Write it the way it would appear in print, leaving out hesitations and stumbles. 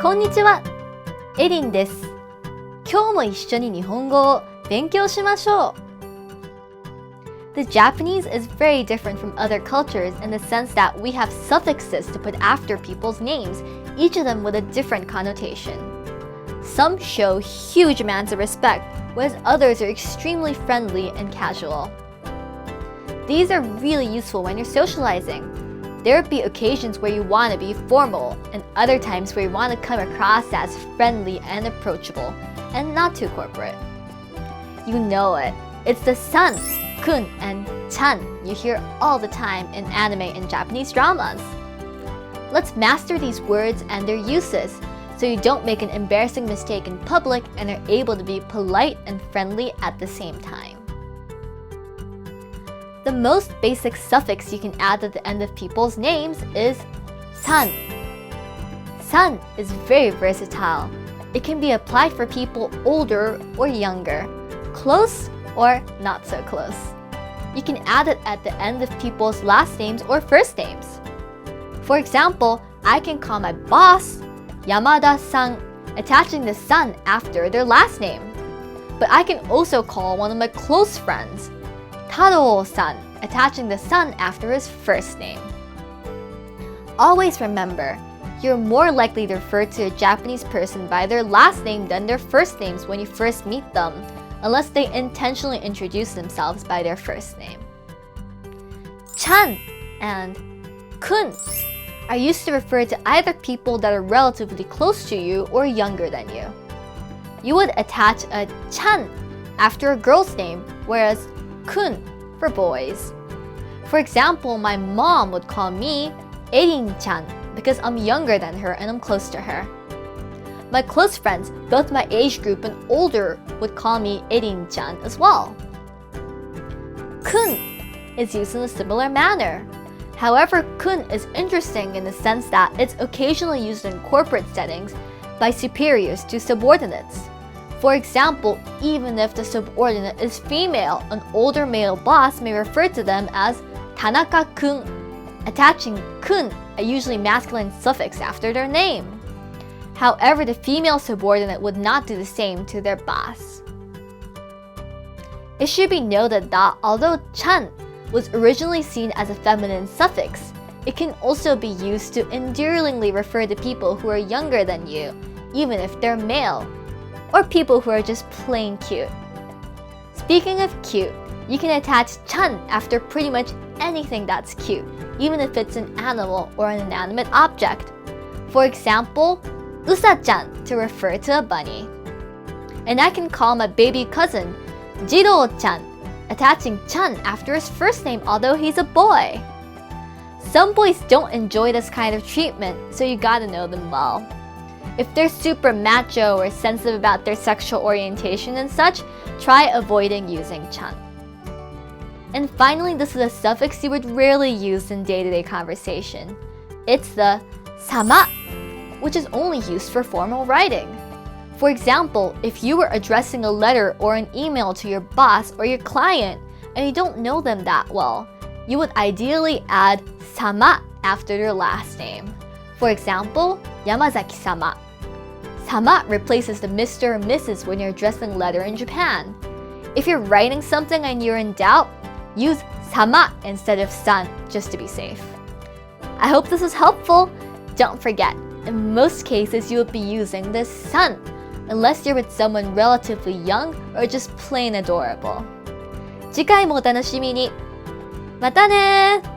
こんにちは、エリンです。今日も一緒に日本語を勉強しましょう。The Japanese is very different from other cultures in the sense that we have suffixes to put after people's names, each of them with a different connotation. Some show huge amounts of respect, whereas others are extremely friendly and casual. These are really useful when you're socializing. There will be occasions where you want to be formal, and other times where you want to come across as friendly and approachable, and not too corporate. You know it. It's the san, kun, and chan you hear all the time in anime and Japanese dramas. Let's master these words and their uses, so you don't make an embarrassing mistake in public and are able to be polite and friendly at the same time. The most basic suffix you can add at the end of people's names is san. San is very versatile. It can be applied for people older or younger, close or not so close. You can add it at the end of people's last names or first names. For example, I can call my boss Yamada-san, attaching the san after their last name. But I can also call one of my close friends Taro-san, attaching the san after his first name. Always remember, you're more likely to refer to a Japanese person by their last name than their first names when you first meet them, unless they intentionally introduce themselves by their first name. Chan and kun are used to refer to either people that are relatively close to you or younger than you. You would attach a chan after a girl's name, whereas kun for boys. For example, my mom would call me Erin-chan because I'm younger than her and I'm close to her. My close friends, both my age group and older, would call me Erin-chan as well. Kun is used in a similar manner. However, kun is interesting in the sense that it's occasionally used in corporate settings by superiors to subordinates. For example, even if the subordinate is female, an older male boss may refer to them as Tanaka-kun, attaching kun, a usually masculine suffix after their name. However, the female subordinate would not do the same to their boss. It should be noted that although chan was originally seen as a feminine suffix, it can also be used to endearingly refer to people who are younger than you, even if they're male, or people who are just plain cute. Speaking of cute, you can attach chan after pretty much anything that's cute, even if it's an animal or an inanimate object. For example, Usa-chan to refer to a bunny. And I can call my baby cousin Jiro-chan, attaching chan after his first name although he's a boy. Some boys don't enjoy this kind of treatment, so you gotta know them well. If they're super macho or sensitive about their sexual orientation and such, try avoiding using chan. And finally, this is a suffix you would rarely use in day-to-day conversation. It's the sama, which is only used for formal writing. For example, if you were addressing a letter or an email to your boss or your client and you don't know them that well, you would ideally add sama after their last name. For example, Yamazaki-sama. Sama replaces the Mr. or Mrs. when you're addressing a letter in Japan. If you're writing something and you're in doubt, use sama instead of san just to be safe. I hope this is helpful. Don't forget, in most cases you will be using the san, unless you're with someone relatively young or just plain adorable. 次回もお楽しみに。またねー。